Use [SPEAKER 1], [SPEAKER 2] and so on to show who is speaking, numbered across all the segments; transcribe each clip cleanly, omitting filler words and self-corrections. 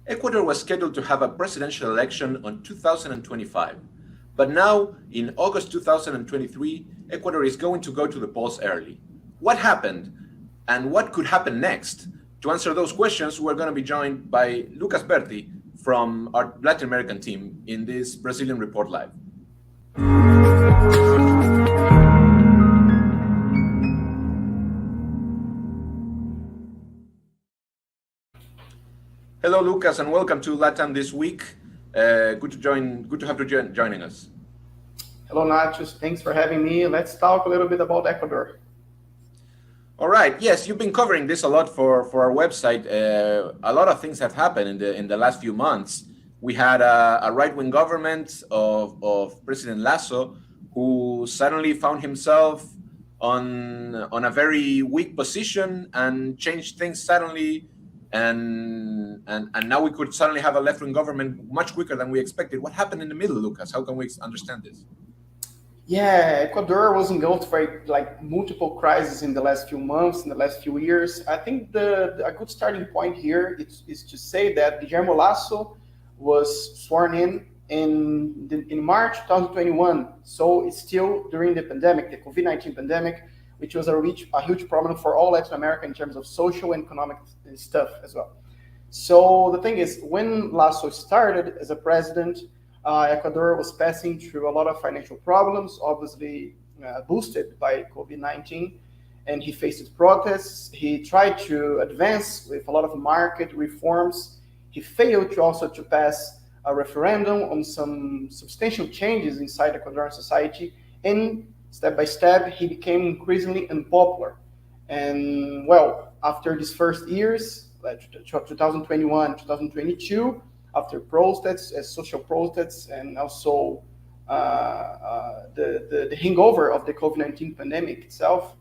[SPEAKER 1] Ecuador was scheduled to have a presidential election on 2025. But now, in August 2023, Ecuador is going to go to the polls early. What happened? And what could happen next? To answer those questions, we're going to be joined by Lucas Berti from our Latin American team in this Brazilian Report Live. Hello, Lucas, and welcome to Latam this week. Good to have you joining us.
[SPEAKER 2] Hello, Nachos. Thanks for having me. Let's talk a little bit about Ecuador.
[SPEAKER 1] All right. Yes, you've been covering this a lot for our website. A lot of things have happened in the last few months. We had a right-wing government of President Lasso, who suddenly found himself on a very weak position and changed things suddenly. And now we could suddenly have a left-wing government much quicker than we expected. What happened in the middle, Lucas? How can we understand this?
[SPEAKER 2] Yeah, Ecuador was engulfed by multiple crises in the last few months, in the last few years. I think a good starting point here is to say that Guillermo Lasso was sworn in March 2021. So it's still during the pandemic, the COVID-19 pandemic, which was a huge problem for all Latin America in terms of social and economic stuff as well. So the thing is, when Lasso started as a president, Ecuador was passing through a lot of financial problems, obviously boosted by COVID-19, and he faced protests. He tried to advance with a lot of market reforms. He failed to pass a referendum on some substantial changes inside Ecuadorian society, and step by step, he became increasingly unpopular. And well, after these first years, like 2021, 2022, after protests, social protests, and also the hangover of the COVID-19 pandemic itself,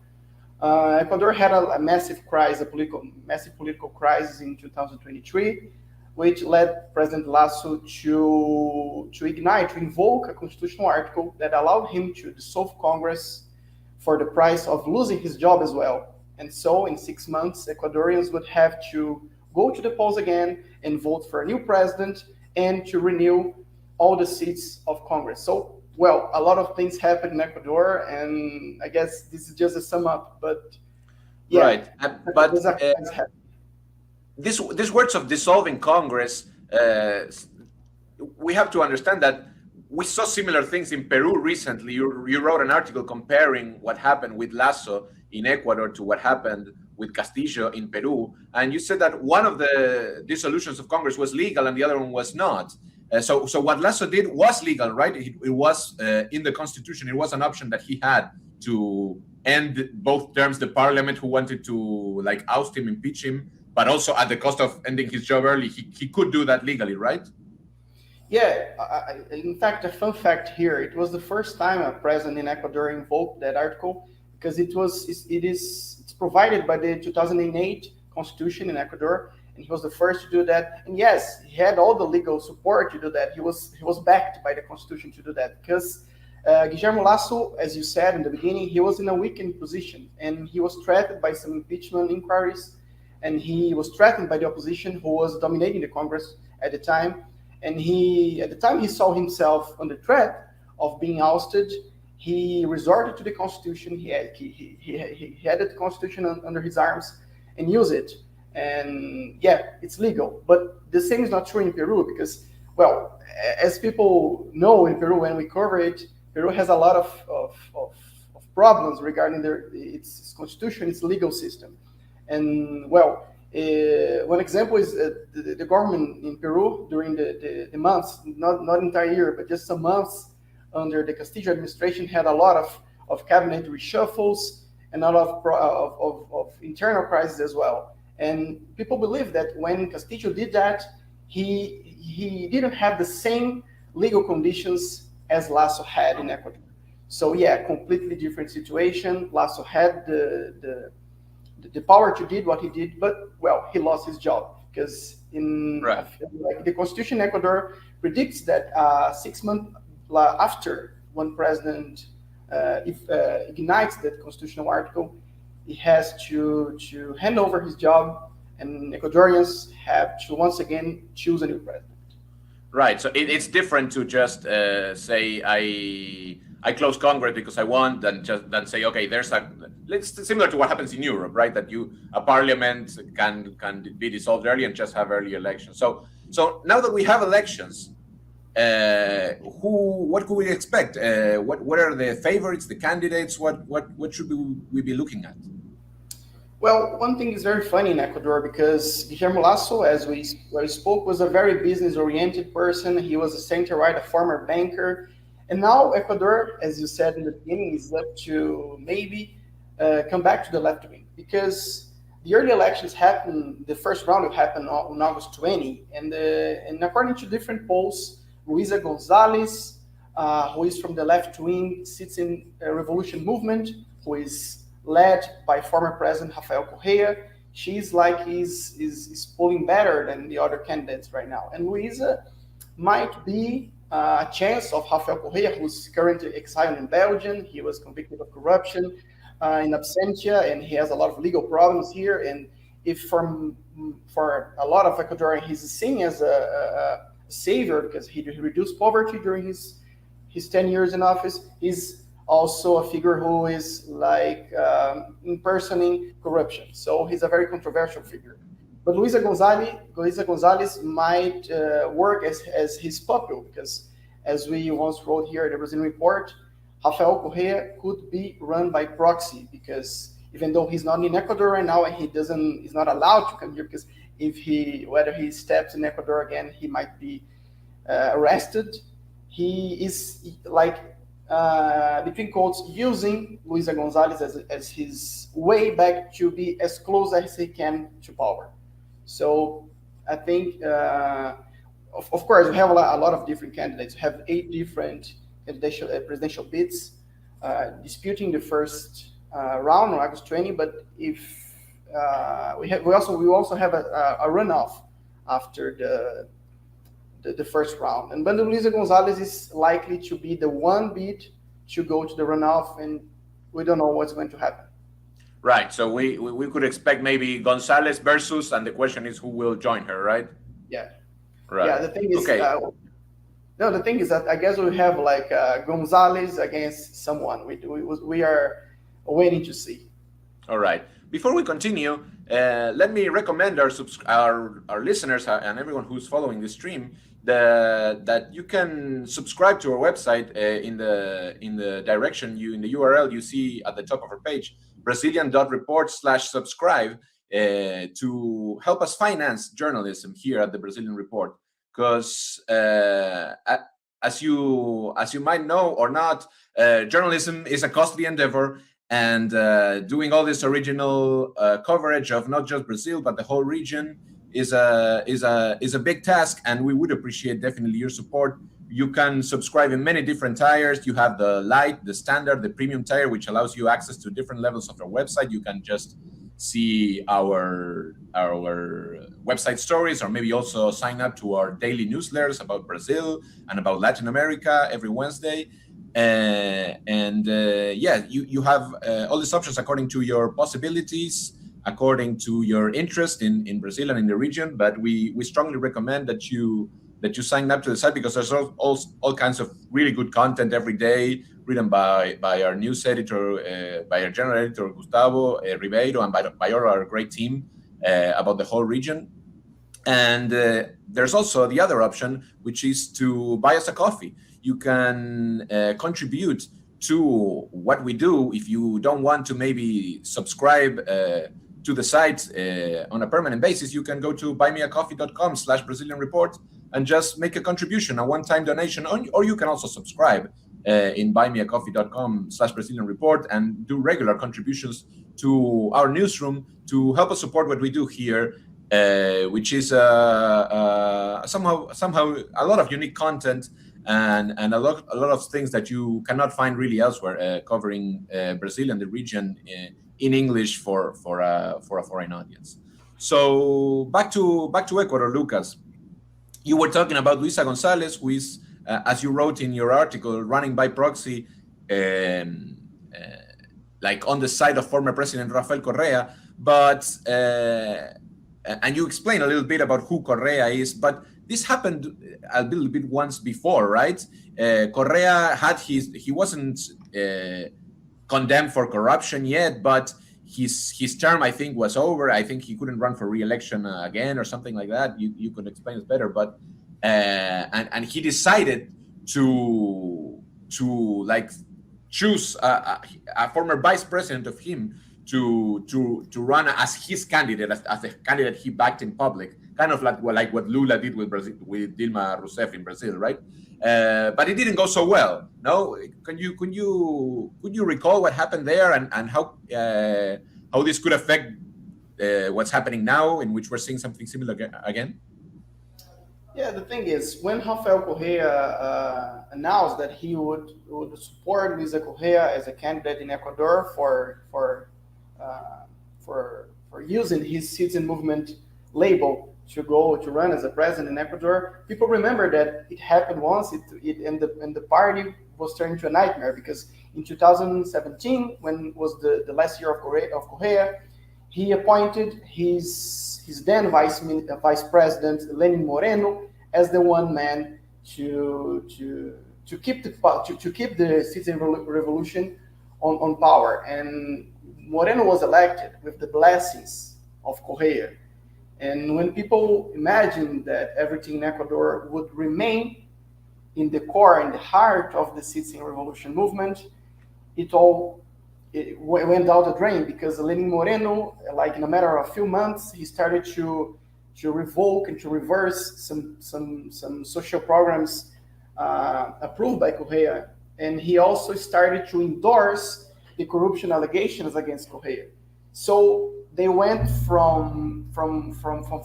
[SPEAKER 2] Ecuador had a massive crisis, massive political crisis in 2023, which led President Lasso to invoke a constitutional article that allowed him to dissolve Congress for the price of losing his job as well. And so in 6 months, Ecuadorians would have to go to the polls again and vote for a new president and to renew all the seats of Congress. So, well, a lot of things happened in Ecuador, and I guess this is just a sum up, but yeah.
[SPEAKER 1] Right. But these words of dissolving Congress, we have to understand that we saw similar things in Peru recently. You wrote an article comparing what happened with Lasso in Ecuador to what happened with Castillo in Peru, and you said that one of the dissolutions of Congress was legal and the other one was not. So what Lasso did was legal, right? It was in the Constitution. It was an option that he had to end both terms. The parliament who wanted to oust him, impeach him, but also at the cost of ending his job early, he could do that legally, right?
[SPEAKER 2] Yeah, in fact, a fun fact here, it was the first time a president in Ecuador invoked that article, because it's provided by the 2008 Constitution in Ecuador, and he was the first to do that. And yes, he had all the legal support to do that. He was backed by the Constitution to do that, because Guillermo Lasso, as you said in the beginning, he was in a weakened position, and he was threatened by some impeachment inquiries, and he was threatened by the opposition who was dominating the Congress at the time. And at the time he saw himself under threat of being ousted, he resorted to the Constitution. He had the Constitution under his arms and used it. And yeah, it's legal. But the same is not true in Peru, because, well, as people know in Peru, when we cover it, Peru has a lot of problems regarding its constitution, its legal system. And well, one example is the government in Peru during the months, not entire year, but just some months under the Castillo administration, had a lot of cabinet reshuffles and a lot of internal crises as well. And people believe that when Castillo did that, he didn't have the same legal conditions as Lasso had in Ecuador. So yeah, completely different situation. Lasso had the power to do what he did, but well, he lost his job because the constitution in Ecuador predicts that 6 months after one president ignites that constitutional article, he has to hand over his job and Ecuadorians have to once again choose a new president.
[SPEAKER 1] Right. So it's different to just say I close Congress because I want, than say okay, it's similar to what happens in Europe, right? That a parliament can be dissolved early and just have early elections. So now that we have elections, what could we expect? What are the favorites, the candidates? What should we be looking at?
[SPEAKER 2] Well, one thing is very funny in Ecuador because Guillermo Lasso, as we spoke, was a very business-oriented person. He was a center-right, a former banker. And now Ecuador, as you said in the beginning, is up to maybe come back to the left wing. Because the early elections happened, the first round will happen on August 20. And according to different polls, Luisa González, who is from the left wing, sits in a revolution movement, who is led by former President Rafael Correa. She's like is polling better than the other candidates right now. And Luisa might be a chance of Rafael Correa, who's currently exiled in Belgium. He was convicted of corruption in absentia, and he has a lot of legal problems here. And if for a lot of Ecuadorians, he's seen as a savior because he reduced poverty during his 10 years in office, he's also a figure who is like impersonating corruption. So he's a very controversial figure. But Luisa González might work as his pupil because, as we once wrote here at the Brazilian Report, Rafael Correa could be run by proxy because even though he's not in Ecuador right now and he's not allowed to come here because whether he steps in Ecuador again, he might be arrested. He is like between quotes, using Luisa González as his way back to be as close as he can to power. So I think, of course, we have a lot of different candidates. We have 8 different presidential bids disputing the first round on August 20. But if we also have a runoff after the first round. And Banda Luisa González is likely to be the one bid to go to the runoff, and we don't know what's going to happen.
[SPEAKER 1] Right. So we could expect maybe González versus, and the question is who will join her, right?
[SPEAKER 2] Yeah.
[SPEAKER 1] Right.
[SPEAKER 2] Yeah. The thing is,
[SPEAKER 1] okay.
[SPEAKER 2] The thing is that I guess we have like González against someone. We are waiting to see.
[SPEAKER 1] All right. Before we continue, let me recommend our listeners and everyone who's following the stream that you can subscribe to our website in the direction in the URL you see at the top of our page, Brazilian.report/subscribe, to help us finance journalism here at the Brazilian Report. Because as you might know or not, journalism is a costly endeavor. And doing all this original coverage of not just Brazil but the whole region is a big task, and we would appreciate definitely your support. You can subscribe in many different tiers. You have the light, the standard, the premium tier, which allows you access to different levels of our website. You can just see our website stories, or maybe also sign up to our daily newsletters about Brazil and about Latin America every Wednesday. You have all these options according to your possibilities, according to your interest in Brazil and in the region. But we strongly recommend that you sign up to the site, because there's all kinds of really good content every day, written by our news editor, by our general editor Gustavo Ribeiro, and by all our great team about the whole region. And there's also the other option, which is to buy us a coffee. You can contribute to what we do. If you don't want to maybe subscribe to the site on a permanent basis, you can go to buymeacoffee.com/Brazilian Report and just make a contribution, a one-time donation, or you can also subscribe in buymeacoffee.com/Brazilian Report and do regular contributions to our newsroom to help us support what we do here, which is somehow a lot of unique content and a lot of things that you cannot find really elsewhere, covering Brazil and the region in English for a foreign audience. So back to Ecuador, Lucas. You were talking about Luisa González, who is, as you wrote in your article, running by proxy, like on the side of former President Rafael Correa. But and you explain a little bit about who Correa is, but this happened a little bit once before, right? Correa he wasn't condemned for corruption yet, but his term, I think, was over. I think he couldn't run for re-election again or something like that. You could explain it better, but and he decided to like choose a former vice president of him to run as his candidate, as the candidate he backed in public, kind of like what Lula did with Brazil, with Dilma Rousseff in Brazil, right? But it didn't go so well. No, could you recall what happened there and how this could affect what's happening now, in which we're seeing something similar again?
[SPEAKER 2] Yeah, the thing is, when Rafael Correa announced that he would support Luisa Correa as a candidate in Ecuador for using his citizen movement label to run as a president in Ecuador, people remember that it happened once, and the party was turned into a nightmare, because in 2017, when was the last year of Correa, he appointed his then vice president Lenin Moreno as the one man to keep the citizen revolution on power, and Moreno was elected with the blessings of Correa. And when people imagined that everything in Ecuador would remain in the core, in the heart of the citizen revolution movement, it went down the drain, because Lenin Moreno, like in a matter of a few months, he started to revoke and to reverse some social programs approved by Correa, and he also started to endorse the corruption allegations against Correa. So they went from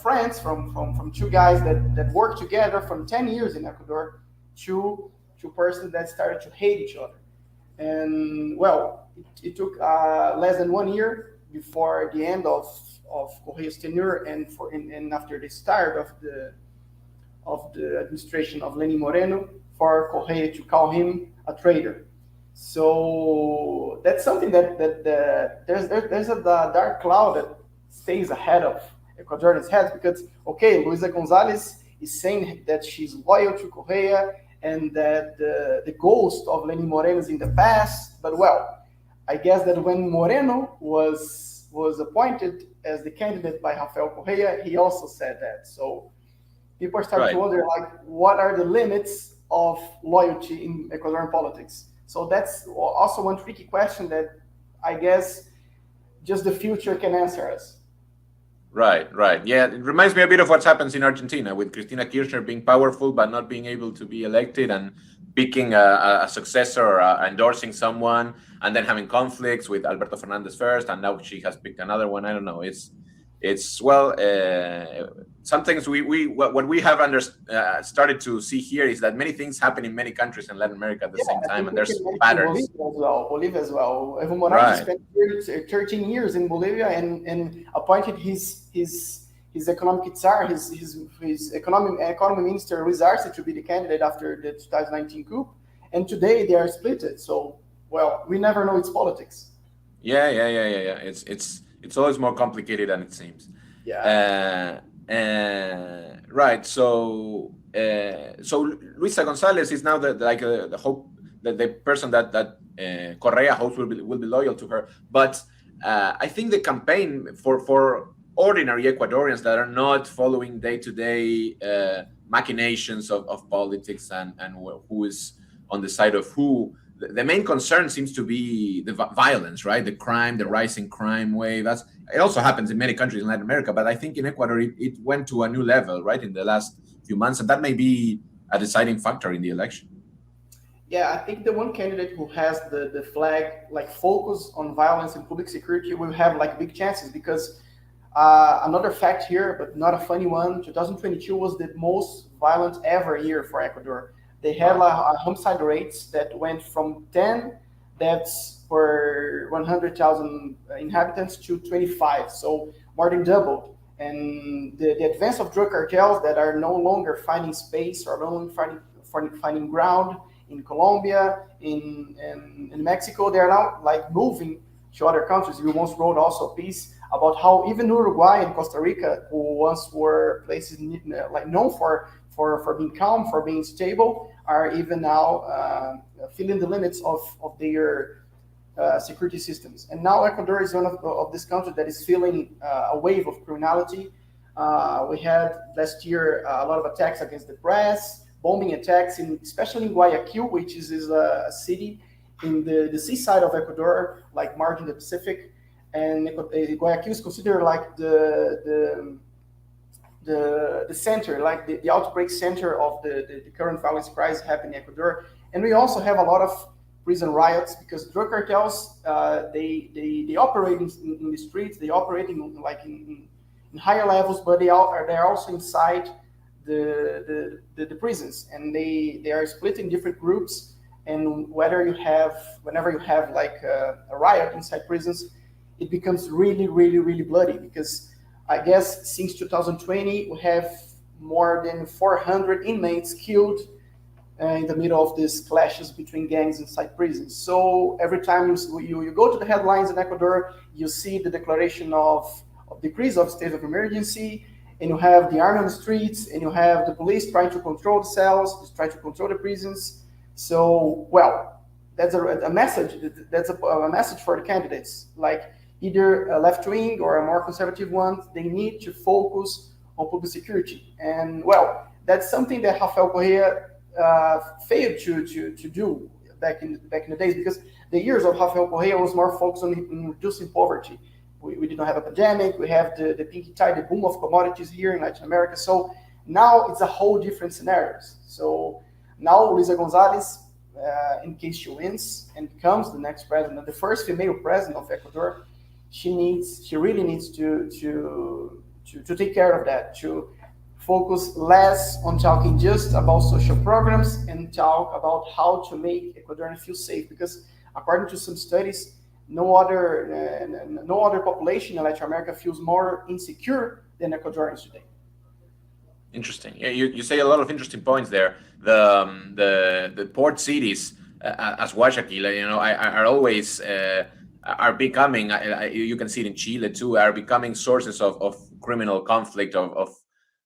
[SPEAKER 2] friends, from two guys that worked together from 10 years in Ecuador to persons that started to hate each other. And well, it took less than 1 year before the end of Correa's tenure, and after the start of the administration of Lenin Moreno, for Correa to call him a traitor. So that's something that there's a dark cloud that stays ahead of Ecuadorians' heads, because okay, Luisa González is saying that she's loyal to Correa and that the ghost of Lenin Moreno is in the past. But well, I guess that when Moreno was appointed as the candidate by Rafael Correa, he also said that. So people start to wonder, like, what are the limits of loyalty in Ecuadorian politics? So that's also one tricky question that I guess just the future can answer us.
[SPEAKER 1] Right. Yeah, it reminds me a bit of what happens in Argentina, with Cristina Kirchner being powerful but not being able to be elected, and picking a successor or endorsing someone, and then having conflicts with Alberto Fernandez first, and now she has picked another one. I don't know. It's well, some things what we have started to see here is that many things happen in many countries in Latin America at the same time, and there's patterns.
[SPEAKER 2] Bolivia as well. Evo Morales spent 13 years in Bolivia and appointed his economic czar, his economy minister Luis Arce, to be the candidate after the 2019 coup, and today they are split. So well, we never know its politics.
[SPEAKER 1] Yeah. It's always more complicated than it seems.
[SPEAKER 2] Yeah.
[SPEAKER 1] Right. So Luisa González is now the hope, the person that Correa hopes will be loyal to her. But I think the campaign for ordinary Ecuadorians that are not following day-to-day machinations of politics and who is on the side of who. The main concern seems to be the violence, right? The crime, the rising crime wave. It also happens in many countries in Latin America, but I think in Ecuador it went to a new level, right, in the last few months, and that may be a deciding factor in the election.
[SPEAKER 2] Yeah, I think the one candidate who has the flag, like, focus on violence and public security will have like big chances, because another fact here, but not a funny one, 2022 was the most violent ever year for Ecuador. They had homicide rates that went from 10 deaths per 100,000 inhabitants to 25, so more than doubled. And the advance of drug cartels that are no longer finding space or no longer finding ground in Colombia, in Mexico, they are now like moving to other countries. We once wrote also a piece about how even Uruguay and Costa Rica, who once were places like known for being calm, for being stable, are even now feeling the limits of their security systems. And now Ecuador is one of this country that is feeling a wave of criminality. We had last year a lot of attacks against the press, bombing attacks, especially in Guayaquil, which is a city in the seaside of Ecuador, like margin the Pacific. And Guayaquil is considered like the center, like the outbreak center of the current violence crisis happening in Ecuador. And we also have a lot of prison riots because drug cartels, they operate in the streets, they operate in higher levels, but they're also inside the prisons, and they are split in different groups. And whenever you have like a riot inside prisons, it becomes really, really, really bloody, because I guess since 2020 we have more than 400 inmates killed in the middle of these clashes between gangs inside prisons. So every time you go to the headlines in Ecuador, you see the declaration of decrease of state of emergency, and you have the army on the streets, and you have the police trying to control the cells, trying to control the prisons. So, well, that's a message. That's a message for the candidates, like either a left wing or a more conservative one. They need to focus on public security, and well, that's something that Rafael Correa failed to do back in the days, because the years of Rafael Correa was more focused on reducing poverty. We did not have a pandemic. We have the pinky tide, the boom of commodities here in Latin America. So now it's a whole different scenarios. So now Luisa González, in case she wins and becomes the next president, the first female president of Ecuador, she really needs to take care of that, to focus less on talking just about social programs and talk about how to make Ecuadorians feel safe. Because according to some studies, no other population in Latin America feels more insecure than Ecuadorians today.
[SPEAKER 1] Interesting. Yeah, you say a lot of interesting points there. The port cities, as Guayaquil, are always are becoming. You can see it in Chile too. Are becoming sources of criminal conflict, of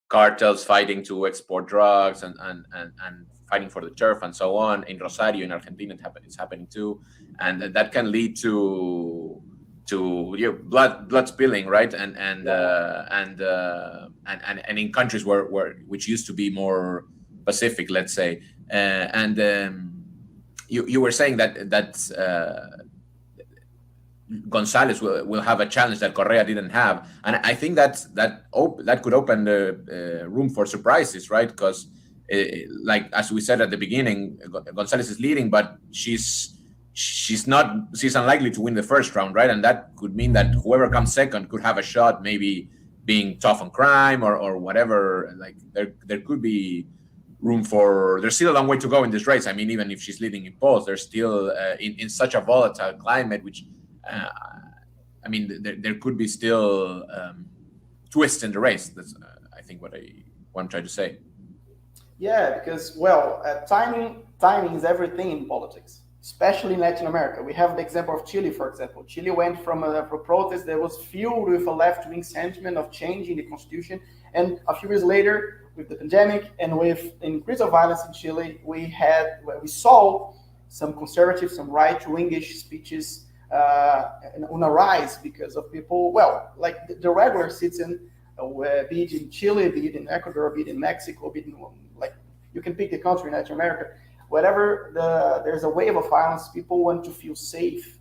[SPEAKER 1] cartels fighting to export drugs and fighting for the turf and so on. In Rosario, in Argentina, it's happening too, and that can lead to blood spilling, right? And in countries which used to be more Pacific, let's say. You were saying that González will have a challenge that Correa didn't have, and I think that could open the room for surprises, right? Because like as we said at the beginning, González is leading, but she's unlikely to win the first round, right? And that could mean that whoever comes second could have a shot, maybe being tough on crime or whatever. Like there could be room for. There's still a long way to go in this race. I mean, even if she's leading in polls, there's still in such a volatile climate, which I mean, there could be still twists in the race. That's I think what I'm trying to say.
[SPEAKER 2] Yeah, because timing is everything in politics, especially in Latin America. We have the example of Chile, for example. Chile went from a protest that was fueled with a left-wing sentiment of changing the constitution, and a few years later, with the pandemic and with the increase of violence in Chile, we saw some conservative, some right-wingish speeches on a rise because of people, like the regular citizen, be it in Chile, be it in Ecuador, be it in Mexico, be it in, like, you can pick the country in Latin America. Wherever there's a wave of violence, people want to feel safe.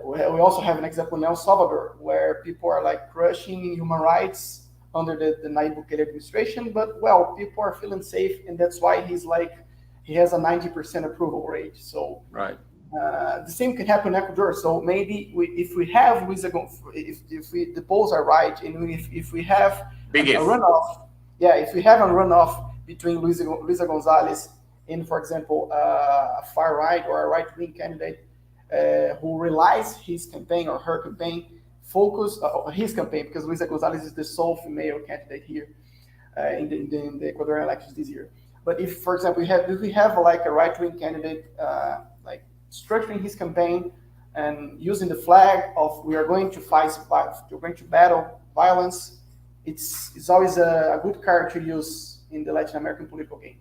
[SPEAKER 2] We also have an example in El Salvador, where people are like crushing human rights under the Nayib Bukele administration, but people are feeling safe, and that's why he has a 90% approval rate. So
[SPEAKER 1] right.
[SPEAKER 2] The same can happen in Ecuador. So maybe if we have the polls are right, and if we have a runoff, if we have a runoff between Luisa González and, for example, a far right or a right wing candidate who relies his campaign or her campaign focus on his campaign, because Luisa González is the sole female candidate here in the Ecuadorian elections this year. But if, for example, if we have like a right wing candidate like structuring his campaign and using the flag of we are going to battle violence, it's always a good card to use in the Latin American political game.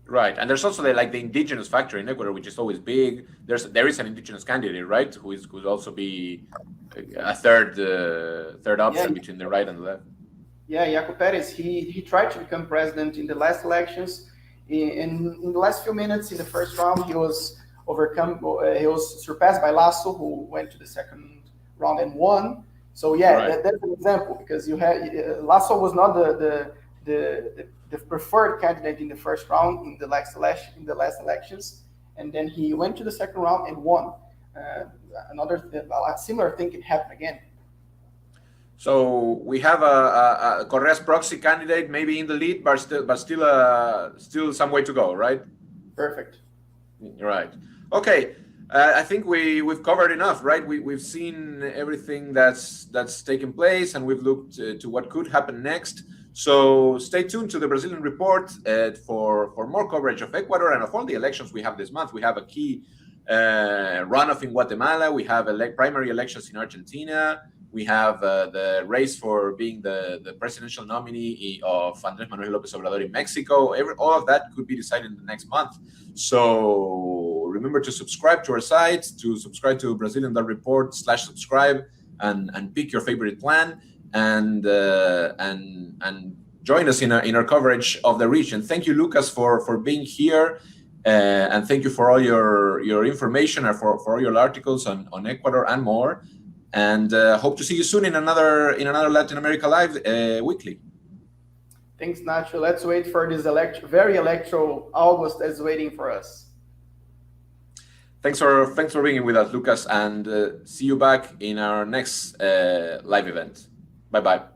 [SPEAKER 1] Right, and there's also the indigenous factor in Ecuador, which is always big. There is an indigenous candidate, right, who could also be a third option between the right and the left.
[SPEAKER 2] Yeah, Ignacio Portes, he tried to become president in the last elections. In the last few minutes in the first round, he was surpassed by Lasso, who went to the second round and won. So yeah, right. That's an example, because you had Lasso was not the preferred candidate in the first round in the last elections, and then he went to the second round and won. A similar thing can happen again.
[SPEAKER 1] So we have a Correa's proxy candidate maybe in the lead, but still some way to go, right?
[SPEAKER 2] Perfect.
[SPEAKER 1] Right. Okay. I think we've covered enough, right? We've seen everything that's taken place, and we've looked to what could happen next. So stay tuned to the Brazilian Report for more coverage of Ecuador and of all the elections we have this month. We have a key runoff in Guatemala. We have primary elections in Argentina. We have the race for being the presidential nominee of Andrés Manuel López Obrador in Mexico. All of that could be decided in the next month. So remember to subscribe to our site, to subscribe to Brazilian.report/subscribe, and pick your favorite plan, and join us in our coverage of the region. Thank you, Lucas, for being here, and thank you for all your information and for all your articles on Ecuador and more. And hope to see you soon in another Latin America Live weekly.
[SPEAKER 2] Thanks, Nacho. Let's wait for this very electoral August that's waiting for us.
[SPEAKER 1] Thanks for being with us, Lucas, and see you back in our next live event. Bye-bye.